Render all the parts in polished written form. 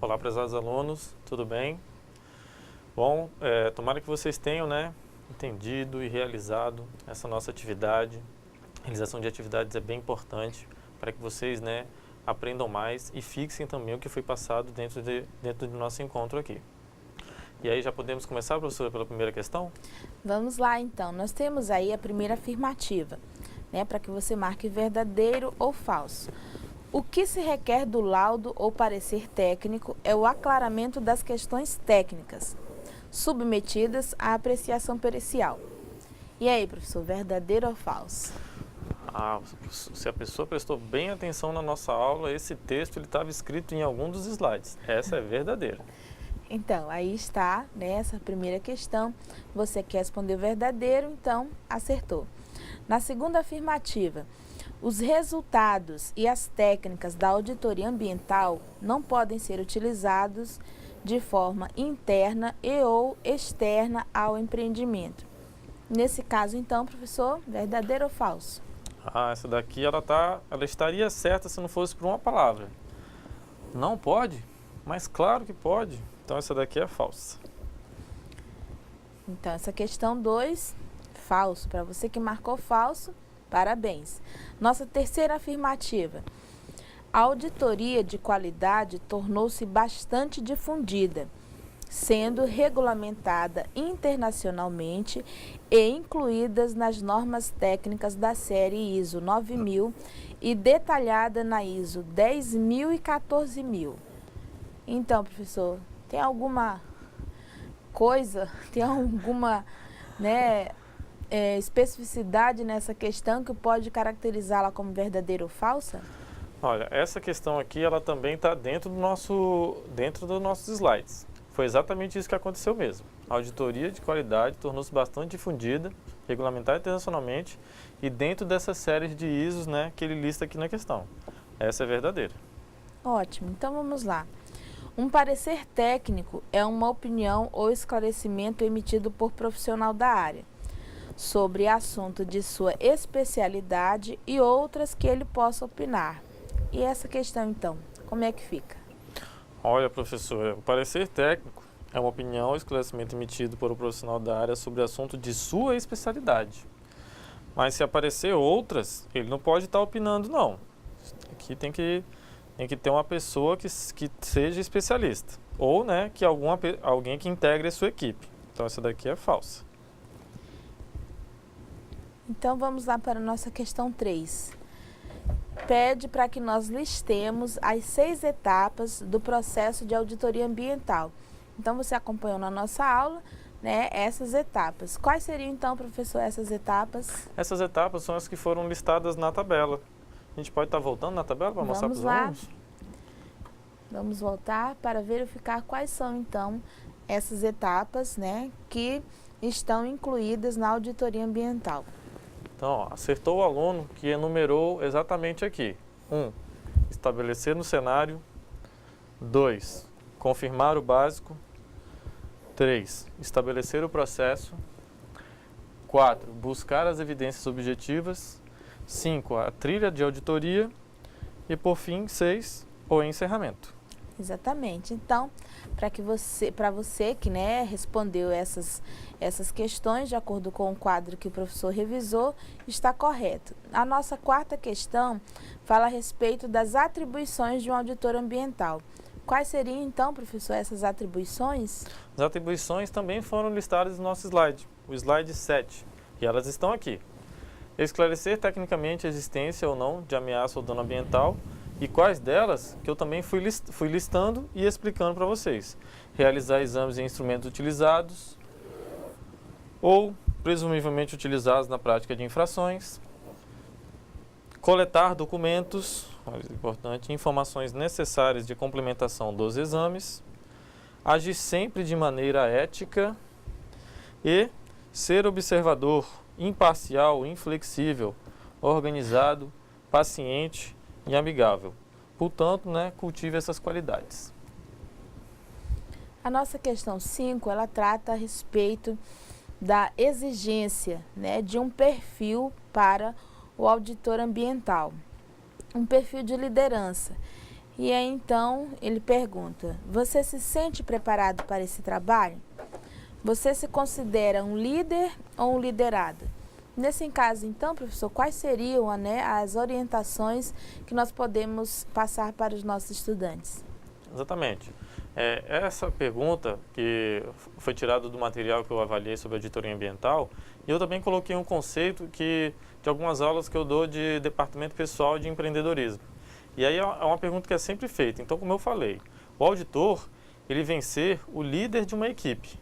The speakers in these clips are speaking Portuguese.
Olá, prezados alunos, tudo bem? Bom, tomara que vocês tenham, entendido e realizado essa nossa atividade. A realização de atividades é bem importante para que vocês, aprendam mais e fixem também o que foi passado dentro do nosso encontro aqui. E aí já podemos começar, professora, pela primeira questão? Vamos lá, então. Nós temos aí a primeira afirmativa, para que você marque verdadeiro ou falso. O que se requer do laudo ou parecer técnico é o aclaramento das questões técnicas, submetidas à apreciação pericial. E aí, professor, verdadeiro ou falso? Se a pessoa prestou bem atenção na nossa aula, esse texto estava escrito em algum dos slides. Essa é verdadeira. Então, aí está, essa primeira questão. Você quer responder verdadeiro, então acertou. Na segunda afirmativa, os resultados e as técnicas da auditoria ambiental não podem ser utilizados de forma interna e ou externa ao empreendimento. Nesse caso, então, professor, verdadeiro ou falso? Essa daqui ela estaria certa se não fosse por uma palavra. Não pode? Mas claro que pode. Então essa daqui é falsa. Então, essa questão 2, falso. Para você que marcou falso, parabéns. Nossa terceira afirmativa. A auditoria de qualidade tornou-se bastante difundida, sendo regulamentada internacionalmente e incluídas nas normas técnicas da série ISO 9000 e detalhada na ISO 10.000 e 14.000. Então, professor, tem alguma coisa, tem alguma especificidade nessa questão que pode caracterizá-la como verdadeira ou falsa? Olha, essa questão aqui ela também está dentro dos nossos slides. Foi exatamente isso que aconteceu mesmo. A auditoria de qualidade tornou-se bastante difundida, regulamentada internacionalmente e dentro dessas séries de ISOs, que ele lista aqui na questão. Essa é verdadeira. Ótimo, então vamos lá. Um parecer técnico é uma opinião ou esclarecimento emitido por profissional da área sobre assunto de sua especialidade e outras que ele possa opinar. E essa questão, então, como é que fica? Olha, professora, o parecer técnico é uma opinião ou esclarecimento emitido por um profissional da área sobre assunto de sua especialidade. Mas se aparecer outras, ele não pode estar opinando, não. Aqui tem que ter uma pessoa que seja especialista. Ou, que alguém que integre a sua equipe. Então, essa daqui é falsa. Então, vamos lá para a nossa questão 3. Pede para que nós listemos as 6 etapas do processo de auditoria ambiental. Então, você acompanhou na nossa aula, essas etapas. Quais seriam, então, professor, essas etapas? Essas etapas são as que foram listadas na tabela. A gente pode estar voltando na tabela para mostrar para os alunos? Vamos voltar para verificar quais são, então, essas etapas, que estão incluídas na auditoria ambiental. Então, acertou o aluno que enumerou exatamente aqui. 1. Estabelecer no cenário. 2. Confirmar o básico. 3. Estabelecer o processo. 4. Buscar as evidências objetivas. 5. A trilha de auditoria. E, por fim, 6. O encerramento. Exatamente. Então, para você que respondeu essas questões de acordo com o quadro que o professor revisou, está correto. A nossa quarta questão fala a respeito das atribuições de um auditor ambiental. Quais seriam, então, professor, essas atribuições? As atribuições também foram listadas no nosso slide, o slide 7, e elas estão aqui. Esclarecer tecnicamente a existência ou não de ameaça ou dano ambiental, e quais delas que eu também fui listando e explicando para vocês. Realizar exames em instrumentos utilizados ou presumivelmente utilizados na prática de infrações. Coletar documentos, importante, informações necessárias de complementação dos exames. Agir sempre de maneira ética e ser observador, imparcial, inflexível, organizado, paciente e amigável. Portanto, cultive essas qualidades. A nossa questão 5, ela trata a respeito da exigência, de um perfil para o auditor ambiental. Um perfil de liderança. E aí, então, ele pergunta: você se sente preparado para esse trabalho? Você se considera um líder ou um liderado? Nesse caso, então, professor, quais seriam, né, as orientações que nós podemos passar para os nossos estudantes? Exatamente. Essa pergunta que foi tirada do material que eu avaliei sobre auditoria ambiental, e eu também coloquei um conceito de algumas aulas que eu dou de departamento pessoal de empreendedorismo. E aí é uma pergunta que é sempre feita. Então, como eu falei, o auditor, ele vem ser o líder de uma equipe,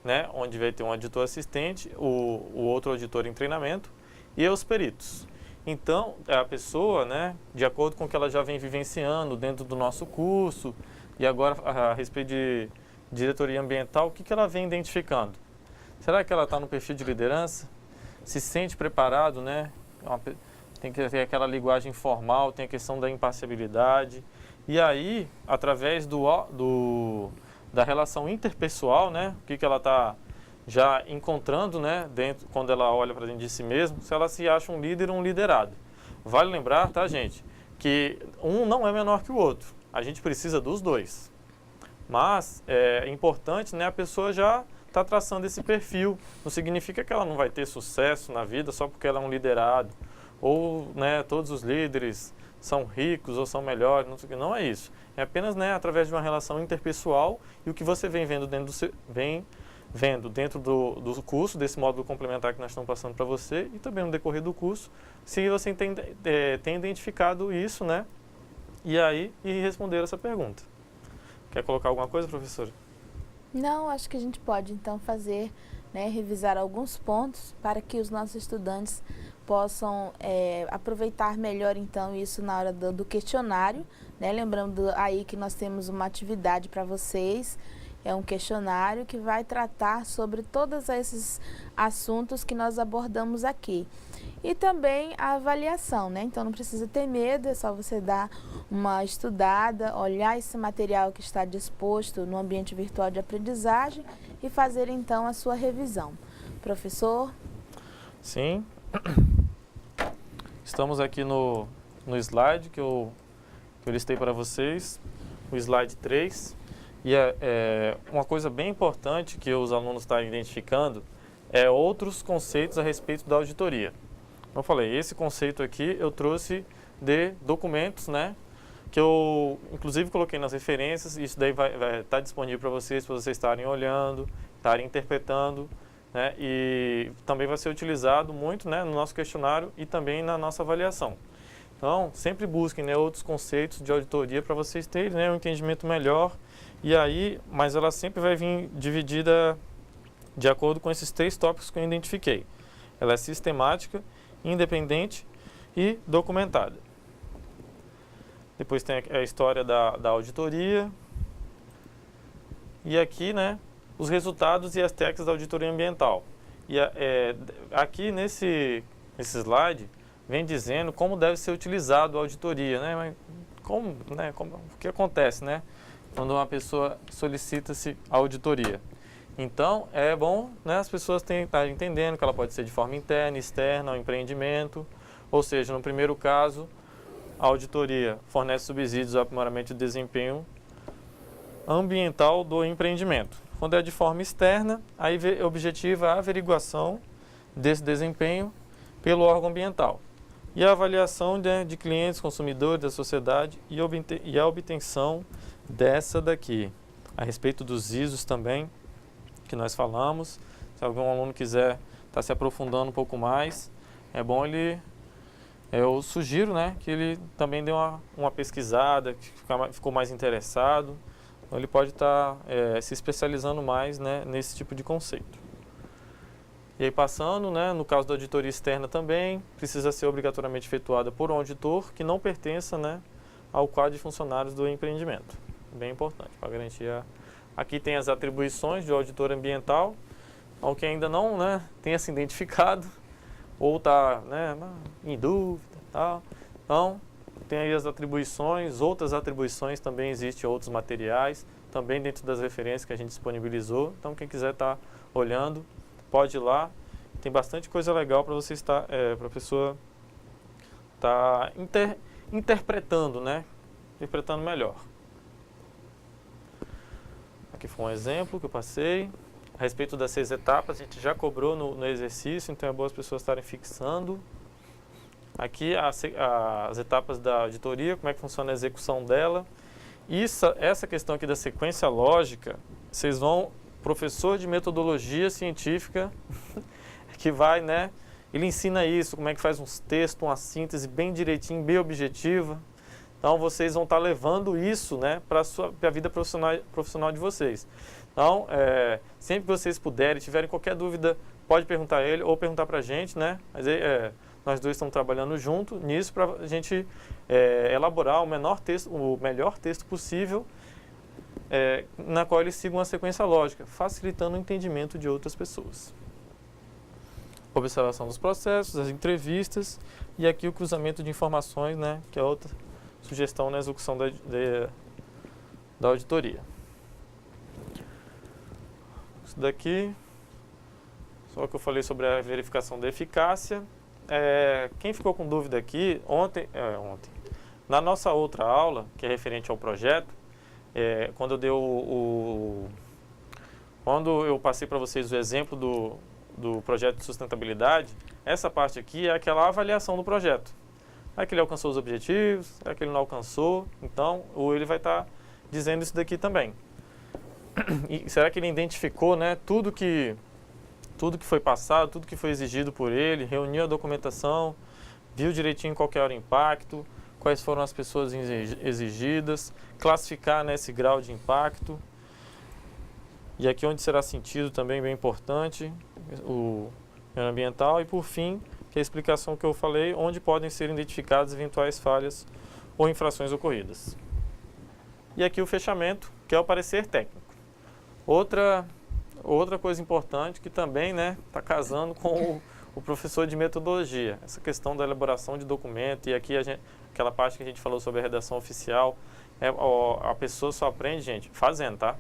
né, onde vai ter um auditor assistente, o outro auditor em treinamento e os peritos. Então, a pessoa, né, de acordo com o que ela já vem vivenciando dentro do nosso curso, e agora a respeito de diretoria ambiental, o que ela vem identificando? Será que ela está no perfil de liderança? Se sente preparado, né? Tem que ter aquela linguagem formal, tem a questão da imparcialidade. E aí, através da relação interpessoal, né? O que ela está já encontrando, né? Dentro, quando ela olha para dentro de si mesma, se ela se acha um líder ou um liderado. Vale lembrar, tá, gente, que um não é menor que o outro. A gente precisa dos dois. Mas é importante, né, a pessoa já está traçando esse perfil. Não significa que ela não vai ter sucesso na vida só porque ela é um liderado. Ou, né, todos os líderes são ricos ou são melhores. Não é isso. É apenas, né, através de uma relação interpessoal e o que você vem vendo dentro do curso, desse módulo complementar que nós estamos passando para você e também no decorrer do curso, se você tem identificado isso, né? E aí, responder essa pergunta. Quer colocar alguma coisa, professora? Não, acho que a gente pode então fazer, né, revisar alguns pontos para que os nossos estudantes possam aproveitar melhor então isso na hora do questionário, né? Lembrando aí que nós temos uma atividade para vocês, é um questionário que vai tratar sobre todos esses assuntos que nós abordamos aqui. E também a avaliação, né? Então não precisa ter medo, é só você dar uma estudada, olhar esse material que está disposto no ambiente virtual de aprendizagem e fazer então a sua revisão. Professor? Sim. Estamos aqui no slide que eu listei para vocês, o slide 3. E uma coisa bem importante que os alunos estão identificando é outros conceitos a respeito da auditoria. Como eu falei, esse conceito aqui eu trouxe de documentos, né? Que eu, inclusive, coloquei nas referências. Isso daí vai estar disponível para vocês estarem olhando, estarem interpretando, né? E também vai ser utilizado muito, né, no nosso questionário e também na nossa avaliação. Então, sempre busquem, né, outros conceitos de auditoria para vocês terem, né, um entendimento melhor. E aí, mas ela sempre vai vir dividida de acordo com esses 3 tópicos que eu identifiquei. Ela é sistemática, independente e documentada. Depois tem a história da auditoria. E aqui, né, os resultados e as técnicas da auditoria ambiental. E aqui nesse slide vem dizendo como deve ser utilizado a auditoria, né? Mas o que acontece, né, quando uma pessoa solicita-se a auditoria? Então, é bom, né, as pessoas estarem entendendo que ela pode ser de forma interna, externa, ao empreendimento. Ou seja, no primeiro caso, a auditoria fornece subsídios ao aprimoramento do desempenho ambiental do empreendimento. Quando é de forma externa, aí objetiva a averiguação desse desempenho pelo órgão ambiental. E a avaliação de clientes, consumidores, da sociedade e a obtenção dessa daqui. A respeito dos ISOs também, que nós falamos, se algum aluno quiser estar se aprofundando um pouco mais, é bom eu sugiro, né, que ele também dê uma pesquisada, que ficou mais interessado, então ele pode estar se especializando mais, né, nesse tipo de conceito. E aí passando, né, no caso da auditoria externa também, precisa ser obrigatoriamente efetuada por um auditor que não pertença, né, ao quadro de funcionários do empreendimento. Bem importante, para garantir Aqui tem as atribuições do auditor ambiental, ao que ainda não, né, tenha se identificado, ou está, né, em dúvida e tal. Então, tem aí as atribuições, outras atribuições também existem, outros materiais, também dentro das referências que a gente disponibilizou. Então, quem quiser estar olhando, pode ir lá. Tem bastante coisa legal para você para a pessoa estar interpretando, né? interpretando melhor. Aqui foi um exemplo que eu passei. A respeito das 6 etapas, a gente já cobrou no exercício, então é bom as pessoas estarem fixando. Aqui as etapas da auditoria, como é que funciona a execução dela. Essa questão aqui da sequência lógica, vocês vão, professor de metodologia científica, que vai, né, ele ensina isso, como é que faz uns textos, uma síntese bem direitinho, bem objetiva. Então, vocês vão estar levando isso, né, para a vida profissional de vocês. Então, sempre que vocês puderem, tiverem qualquer dúvida, pode perguntar a ele ou perguntar para a gente, né? Mas nós dois estamos trabalhando junto nisso para a gente elaborar o melhor texto possível, na qual eles sigam a sequência lógica, facilitando o entendimento de outras pessoas. Observação dos processos, as entrevistas e aqui o cruzamento de informações, né, que é outra sugestão na execução da auditoria. Isso daqui, só que eu falei sobre a verificação da eficácia. Quem ficou com dúvida aqui, ontem, na nossa outra aula, que é referente ao projeto, quando eu passei para vocês o exemplo do projeto de sustentabilidade, essa parte aqui é aquela avaliação do projeto. É que ele alcançou os objetivos, é que ele não alcançou, então ele vai estar dizendo isso daqui também. E será que ele identificou, né, tudo que foi passado, tudo que foi exigido por ele, reuniu a documentação, viu direitinho qual que era o impacto, quais foram as pessoas exigidas, classificar nesse grau de impacto. E aqui onde será sentido também bem importante, o ambiental. E por fim, que é a explicação que eu falei, onde podem ser identificadas eventuais falhas ou infrações ocorridas. E aqui o fechamento, que é o parecer técnico. Outra coisa importante que também, né, está casando com o professor de metodologia, essa questão da elaboração de documento. E aqui aquela parte que a gente falou sobre a redação oficial, a pessoa só aprende, gente, fazendo, tá?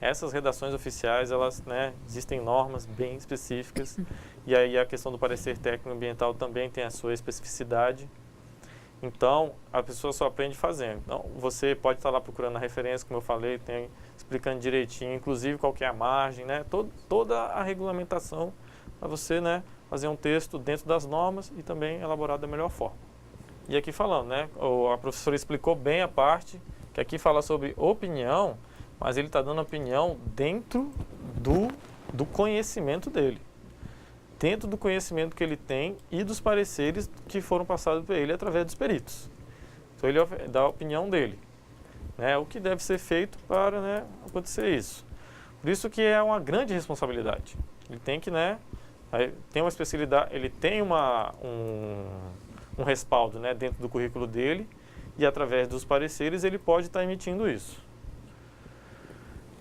Essas redações oficiais, elas, né, existem normas bem específicas, e aí a questão do parecer técnico ambiental também tem a sua especificidade. Então, a pessoa só aprende fazendo. Então, você pode estar lá procurando a referência, como eu falei, tem explicando direitinho, inclusive qual que é a margem, né, toda a regulamentação para você, né, fazer um texto dentro das normas e também elaborado da melhor forma. E aqui falando, né, a professora explicou bem a parte, que aqui fala sobre opinião, mas ele está dando opinião dentro do conhecimento dele. Dentro do conhecimento que ele tem e dos pareceres que foram passados para ele através dos peritos. Então ele dá a opinião dele, né, o que deve ser feito para, né, acontecer isso. Por isso que é uma grande responsabilidade. Ele tem que, né, tem uma especialidade, ele tem um respaldo, né, dentro do currículo dele, e através dos pareceres ele pode estar emitindo isso.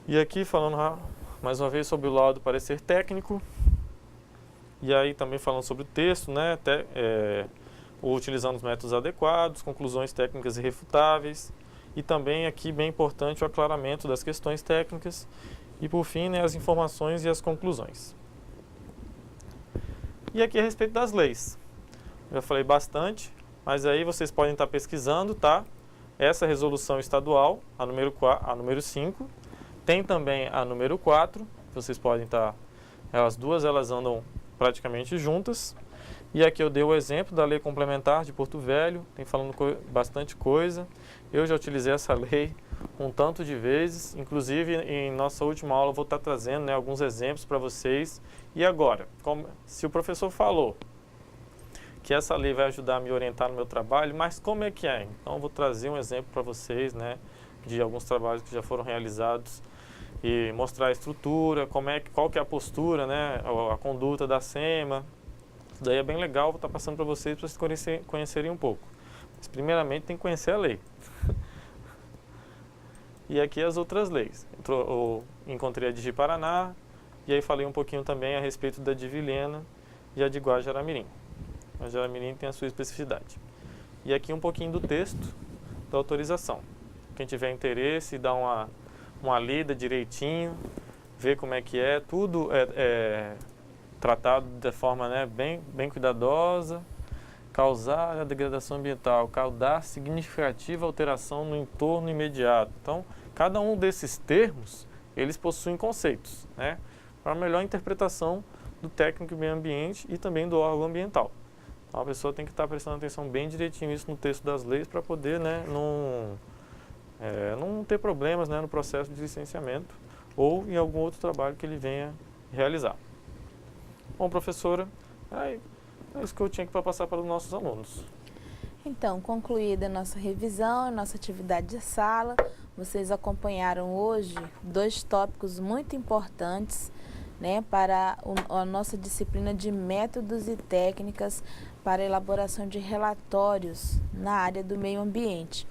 E aqui falando mais uma vez sobre o laudo do parecer técnico, e aí também falando sobre o texto, né, utilizando os métodos adequados, conclusões técnicas irrefutáveis, e também aqui bem importante o aclaramento das questões técnicas, e por fim, né, as informações e as conclusões. E aqui a respeito das leis. Já falei bastante, mas aí vocês podem estar pesquisando, tá? Essa resolução estadual, a número 5, tem também a número 4, vocês podem estar, elas andam praticamente juntas. E aqui eu dei o exemplo da lei complementar de Porto Velho, tem falando bastante coisa. Eu já utilizei essa lei um tanto de vezes, inclusive em nossa última aula eu vou estar trazendo, né, alguns exemplos para vocês. E agora, se o professor falou que essa lei vai ajudar a me orientar no meu trabalho, mas como é que é? Então eu vou trazer um exemplo para vocês, né, de alguns trabalhos que já foram realizados e mostrar a estrutura, qual que é a postura, né, a conduta da SEMA. Isso daí é bem legal, vou estar passando para vocês conhecerem um pouco. Mas primeiramente tem que conhecer a lei. E aqui as outras leis. Eu encontrei a de Ji-Paraná, e aí falei um pouquinho também a respeito da de Vilhena e a de Guajará-Mirim. A Guajará-Mirim tem a sua especificidade. E aqui um pouquinho do texto da autorização. Quem tiver interesse, dá uma lida direitinho, ver como é que é, tudo tratado de forma, né, bem cuidadosa. causar a degradação ambiental, causar significativa alteração no entorno imediato. Então, cada um desses termos, eles possuem conceitos, né, para melhor interpretação do técnico de meio ambiente e também do órgão ambiental. Então, a pessoa tem que estar prestando atenção bem direitinho isso no texto das leis para poder, né, não ter problemas, né, no processo de licenciamento ou em algum outro trabalho que ele venha realizar. Bom, professora, é isso que eu tinha para passar para os nossos alunos. Então, concluída a nossa revisão, a nossa atividade de sala, vocês acompanharam hoje 2 tópicos muito importantes, né, para a nossa disciplina de métodos e técnicas para a elaboração de relatórios na área do meio ambiente,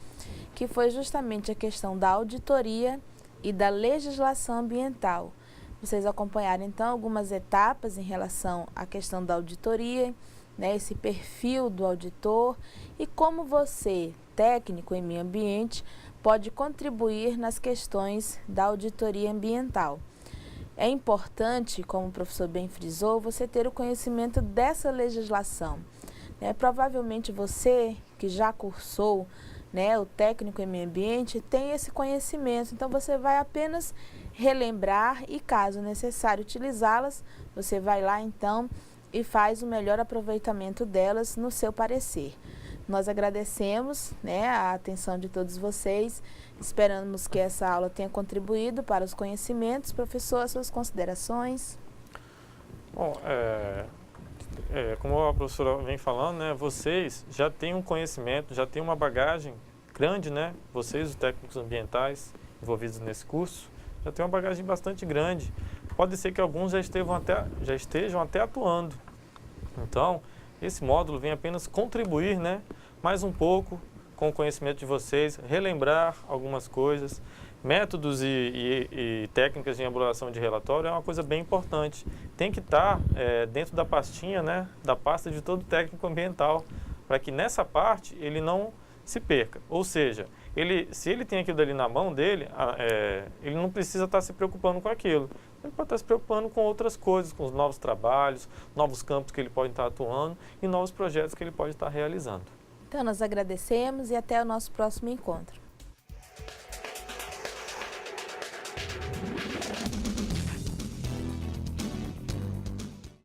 que foi justamente a questão da auditoria e da legislação ambiental. Vocês acompanharam, então, algumas etapas em relação à questão da auditoria, né, esse perfil do auditor e como você, técnico em meio ambiente, pode contribuir nas questões da auditoria ambiental. É importante, como o professor bem frisou, você ter o conhecimento dessa legislação, né? Provavelmente você, que já cursou, né, o técnico em meio ambiente, tem esse conhecimento, então você vai apenas relembrar e, caso necessário, utilizá-las, você vai lá então e faz o melhor aproveitamento delas no seu parecer. Nós agradecemos, né, a atenção de todos vocês, esperamos que essa aula tenha contribuído para os conhecimentos. Professor, as suas considerações? Bom, como a professora vem falando, né, vocês já têm um conhecimento, já têm uma bagagem grande, né, vocês, os técnicos ambientais envolvidos nesse curso, já têm uma bagagem bastante grande. Pode ser que alguns já estejam até atuando. Então, esse módulo vem apenas contribuir, né, mais um pouco com o conhecimento de vocês, relembrar algumas coisas. Métodos e técnicas de elaboração de relatório é uma coisa bem importante. Tem que estar dentro da pastinha, né, da pasta de todo técnico ambiental, para que nessa parte ele não se perca. Ou seja, se ele tem aquilo ali na mão dele, ele não precisa estar se preocupando com aquilo. Ele pode estar se preocupando com outras coisas, com os novos trabalhos, novos campos que ele pode estar atuando e novos projetos que ele pode estar realizando. Então, nós agradecemos e até o nosso próximo encontro.